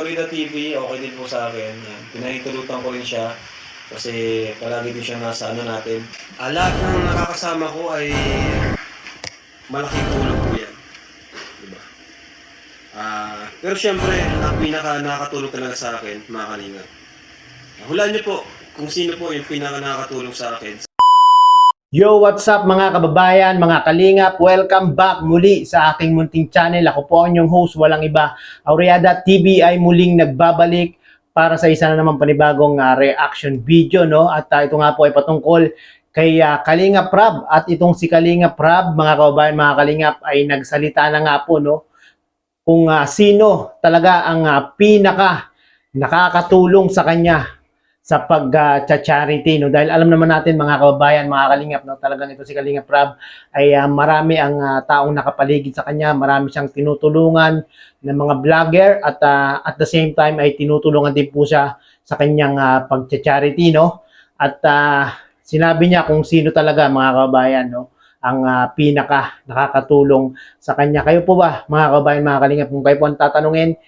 Orida TV, okay din po sa akin. Yan. Pinahintulutan ko rin siya kasi palagi din siya nasa ano natin. Lahat ng nakakasama ko ay malaking tulong po yan. Diba? Pero syempre, ang pinaka nakakatulong talaga sa akin, mga kalinga. Hulaan niyo po kung sino po yung pinaka nakakatulong sa akin. Yo, what's up mga kababayan, mga kalingap? Welcome back muli sa aking munting channel. Ako po ang inyong host, walang iba. Auriada TV ay muling nagbabalik para sa isa na naman panibagong reaction video, no? At ito nga po ay patungkol kay Kalingap Rab. At itong si Kalingap Rab, mga kababayan, mga kalingap, ay nagsalita na nga po, no? Kung sino talaga ang pinaka nakakatulong sa kanya sa pag-charity, no? Dahil alam naman natin mga kababayan, mga kalingap, no? Talagang ito si Kalingap Rab ay marami ang taong nakapaligid sa kanya, marami siyang tinutulungan ng mga vlogger at the same time ay tinutulungan din po siya sa kanyang pag-charity, no? At sinabi niya kung sino talaga mga kababayan, no? Ang pinaka nakakatulong sa kanya. Kayo po ba mga kababayan, mga kalingap, kung kayo po ang tatanungin,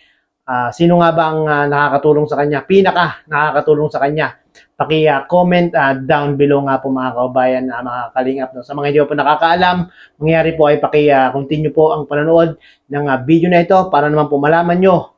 sino nga ba ang nakakatulong sa kanya? Pinaka nakakatulong sa kanya. Paki-comment down below nga po mga kababayan, mga kalingap. No? Sa mga hindi po nakakaalam, mangyari po ay paki-continue po ang panonood ng video na ito para naman po malaman nyo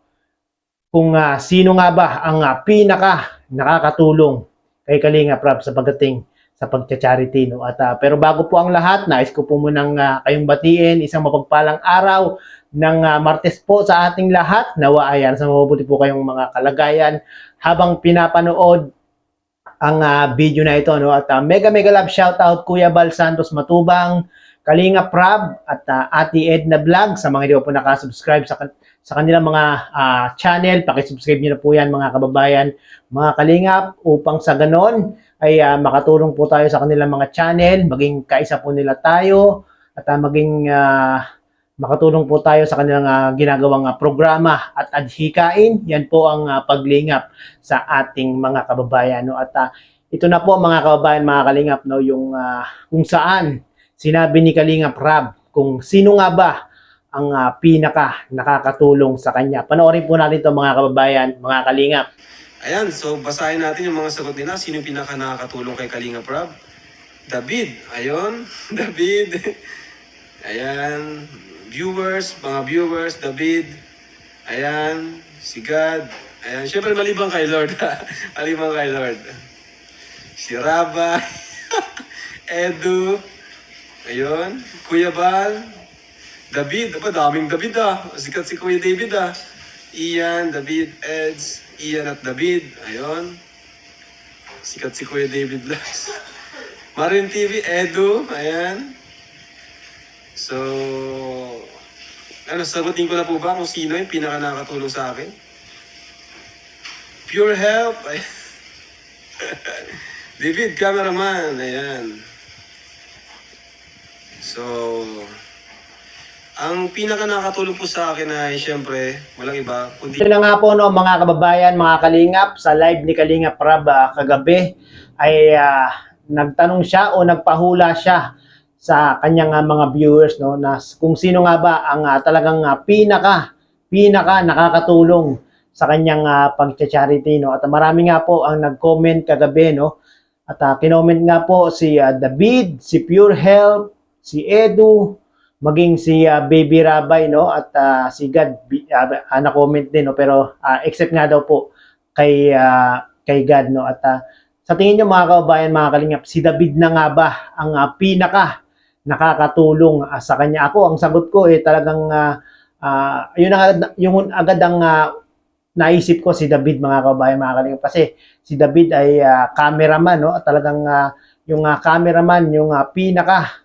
kung sino nga ba ang pinaka nakakatulong kay Kalingap Rab sa pagdating sa pagcha-charity, no? At pero bago po ang lahat, nais ko po munang kayong batiin isang mapagpalang araw ng Martes po sa ating lahat. Nawa ay sa mabuti po kayong mga kalagayan habang pinapanood ang video na ito, no? At mega love shout out Kuya Bal Santos Matubang, Kalingap Rab at Ate Edna Vlog. Sa mga hindi po nakasubscribe sa kanilang mga channel, paki-subscribe niyo na po yan mga kababayan, mga kalingap, upang sa ganon ay makatulong po tayo sa kanilang mga channel, maging kaisa po nila tayo at maging makatulong po tayo sa kanilang ginagawang programa at adhikain. Yan po ang paglingap sa ating mga kababayan, no? At ito na po mga kababayan, mga kalingap, no, yung kung saan sinabi ni Kalingap Rab kung sino nga ba ang pinaka nakakatulong sa kanya. Panoorin po natin ito mga kababayan, mga kalingap. Ayan, so basahin natin yung mga sagot nila. Sino yung pinaka nakakatulong kay Kalingap Rab? David. Ayun, David. Ayan, mga viewers, David. Ayan, si God. Ayan, syempre malibang kay Lord. Malibang kay Lord. Si Raba. Edu. Ayun, Kuya Bal. David, daming David Sikat si Kuya David Ian, David, Eds, Ian at David. Ayun. Sikat si Kuya David Vlogs. Marin TV, Edu. Ayan. So, sagutin ko na po ba kung sino yung pinaka nakakatulong sa akin? Pure Help. Ayan. David, cameraman. Ayan. So, ang pinaka nakakatulong po sa akin ay siyempre, walang iba, kundi... Ito na nga po, no, mga kababayan, mga kalingap, sa live ni Kalingap Rab kagabi ay nagtanong siya o nagpahula siya sa kanyang mga viewers, no, na kung sino nga ba ang talagang pinaka nakakatulong sa kanyang pag-charity, no. At marami nga po ang nag-comment kagabi, no. At kinoment nga po si David, si Pure Health, si Edu, maging si Baby Rabay, no, at si God na-comment din, no, pero except nga daw po kay God, no. At sa tingin niyo mga kababayan, mga kalingap, si David na nga ba ang pinaka nakakatulong sa kanya? Ako, ang sagot ko talagang yung agad ang naisip ko si David, mga kababayan, mga kalingap, kasi si David ay cameraman, no, at talagang yung cameraman yung pinaka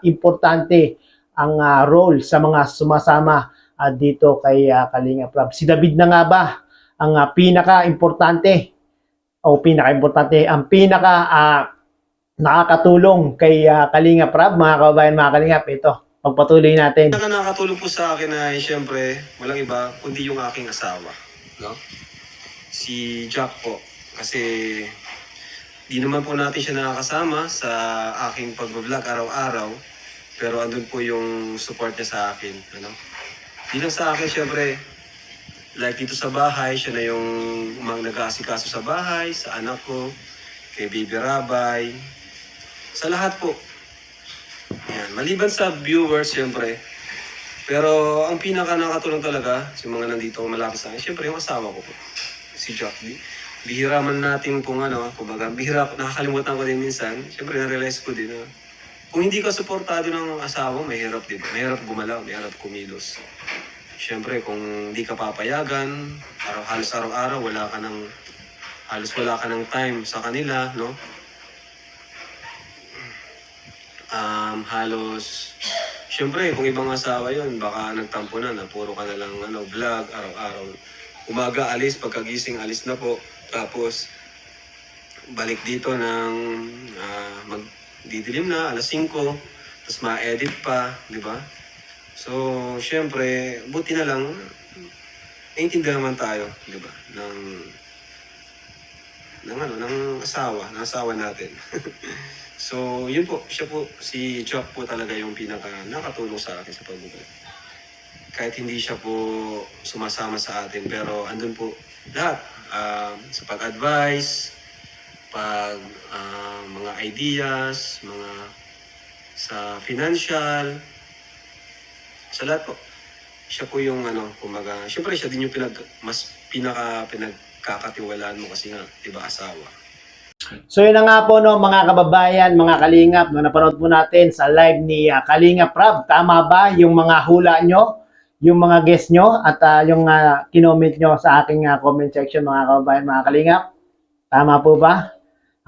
importante ang role sa mga sumasama dito kay Kalingap Rab. Si David na nga ba ang pinaka-importante ang pinaka nakakatulong kay Kalingap Rab, mga kababayan, mga kalingap? Ito, pagpatuloy natin. Ang nakakatulong po sa akin ay siyempre, walang iba, kundi yung aking asawa. No? Si Jack po. Kasi di naman po natin siya nakakasama sa aking pag-vlog araw-araw. Pero andun po yung support niya sa akin. Ano? Di lang sa akin, syempre, Like dito sa bahay, siya na yung nag-aasikaso sa bahay, sa anak ko, kay Baby Rabay, sa lahat po. Yan. Maliban sa viewers, syempre. Pero ang pinaka nakatulong talaga, sa mga nandito malapit sa akin, syempre yung asawa ko po, si Jack. Bihira man natin kung kumbaga, bihira, nakakalimutan ko din minsan. Syempre, na-realize ko din na kung hindi ka suportado ng asawa, mahirap din. Mahirap gumalaw, mahirap kumilos. Syempre, kung hindi ka papayagan, halos araw-araw, halos wala ka ng time sa kanila, no? Halos, syempre, kung ibang asawa yon baka nagtampo na puro ka na lang vlog, araw-araw. Umaga, alis, pagkagising, alis na po. Tapos, balik dito ng magdidilim na, alas 5, tapos ma-edit pa, di ba? So, syempre, buti na lang, naiintindihan naman tayo, di ba? Ng asawa natin. So, yun po, siya po, si Jack po talaga yung pinaka nakatulong sa akin sa pagbubuhay. Kahit hindi siya po sumasama sa atin, pero andun po lahat. Sa pag-advise, mga ideas, sa financial, sa lahat po. Siya po yung kumbaga, syempre siya din yung pinagkakatiwalaan mo kasi nga, di ba, asawa. So yun na nga po no mga kababayan, mga kalingap, no, napanood po natin sa live ni Kalingap Rab. Tama ba yung mga hula nyo, yung mga guess nyo, at yung kinoment nyo sa aking comment section mga kababayan, mga kalingap? Tama po ba?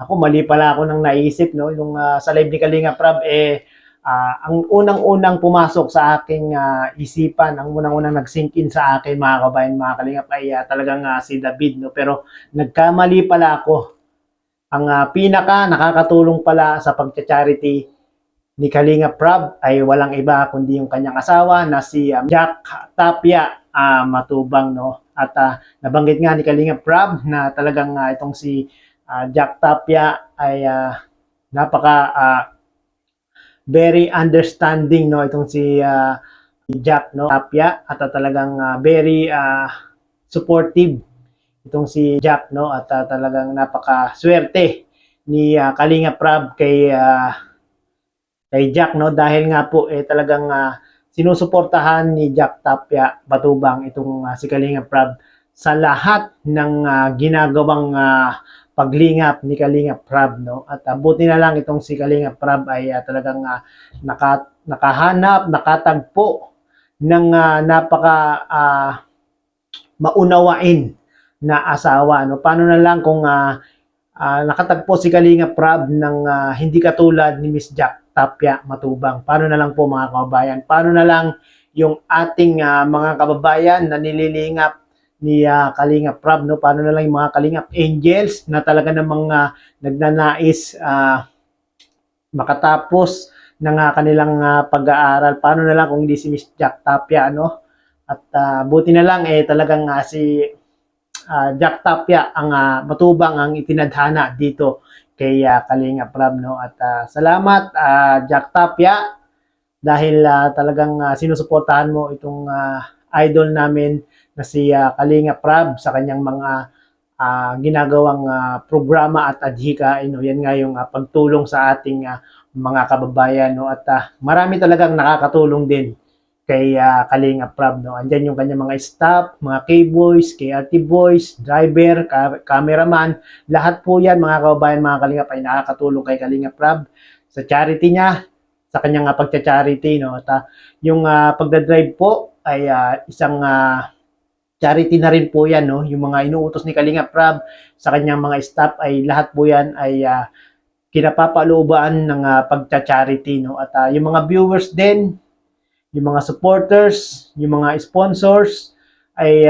Ako, mali pala ako nang naisip, no? Yung sa live ni Kalingap Rab, ang unang-unang pumasok sa aking isipan, ang unang-unang nag-sink in sa akin mga kababayan, mga kalingap, ay talagang si David, no? Pero nagkamali pala ako. Ang pinaka nakakatulong pala sa pagcha-charity ni Kalingap Rab ay walang iba kundi yung kanyang asawa na si Jack Tapia Matubang, no? At nabanggit nga ni Kalingap Rab na talagang itong si Jack Tapia ay very understanding, no, itong si Jack, no, Tapia, at talagang very supportive itong si Jack, no, at talagang napakaswerte ni Kalingap Rab kay Jack, no, dahil nga po talagang sinusuportahan ni Jack Tapia Batubang itong si Kalingap Rab sa lahat ng ginagawang paglingap ni Kalingap Rab, no. At buti na lang itong si Kalingap Rab ay talagang nakatagpo ng maunawain na asawa, no. Paano na lang kung nakatagpo si Kalingap Rab ng hindi katulad ni Miss Jack Tapia Matubang? Paano na lang po mga kababayan? Paano na lang yung ating mga kababayan na nililingap ni Kalingap Rab, no? Paano na lang yung mga Kalingap Angels na talaga namang nagnanais makatapos ng kanilang pag-aaral? Paano na lang kung hindi si Miss Jack Tapia, no? At buti na lang talagang si Jack Tapia ang Matubang ang itinadhana dito kay Kalingap Rab, no? At salamat Jack Tapia dahil talagang sinusuportahan mo itong idol namin na si Kalingap Rab sa kanyang mga ginagawang programa at adhikain, no? Yan nga yung pagtulong sa ating mga kababayan, no? At marami talagang nakakatulong din kay Kalingap Rab, no? Andyan yung kanyang mga staff, mga K-boys, KRT boys, driver, cameraman, lahat po yan mga kababayan, mga Kalingap ay nakakatulong kay Kalingap Rab sa charity niya, sa kanyang pagcha-charity, no? At yung pagdadrive po ay isang charity na rin po yan, no? Yung mga inuutos ni Kalingap Rab sa kanyang mga staff ay lahat po yan ay kinapapalooban ng pagcha-charity, no? At yung mga viewers din, yung mga supporters, yung mga sponsors ay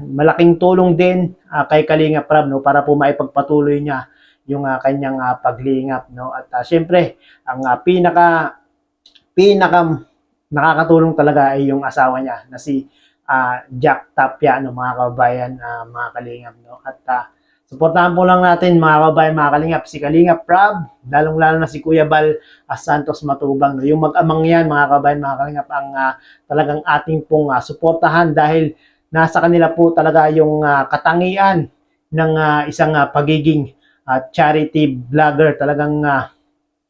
malaking tulong din kay Kalingap Rab, no, para po maipagpatuloy niya yung kanyang paglingap, no. At syempre, ang pinaka nakakatulong talaga ay yung asawa niya na si Jack Tapia, no, mga kababayan, mga Kalingap, no. At suportahan po lang natin mga kababayan, mga Kalingap, si Kalingap Rab, lalong-lalo na si Kuya Bal Santos Matubang, no. Yung mag-amang yan mga kababayan, mga Kalingap, ang talagang ating pong suportahan dahil nasa kanila po talaga yung katangian ng isang pagiging charity vlogger. Talagang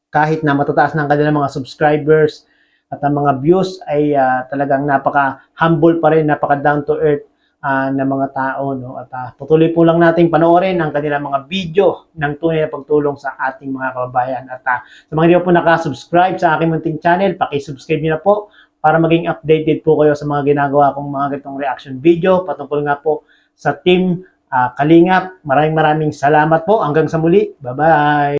kahit na matataas ng kanilang mga subscribers at ang mga views ay talagang napaka-humble pa rin, napaka-down to earth na mga tao, no? At patuloy po lang nating panoorin ang kanilang mga video ng tunay na pagtulong sa ating mga kababayan. At sa mga hindi pa po nakasubscribe sa aking munting channel, paki-subscribe niyo na po para maging updated po kayo sa mga ginagawa kong mga ganitong reaction video patungkol nga po sa team Kalingap. Maraming salamat po. Hanggang sa muli. Bye-bye!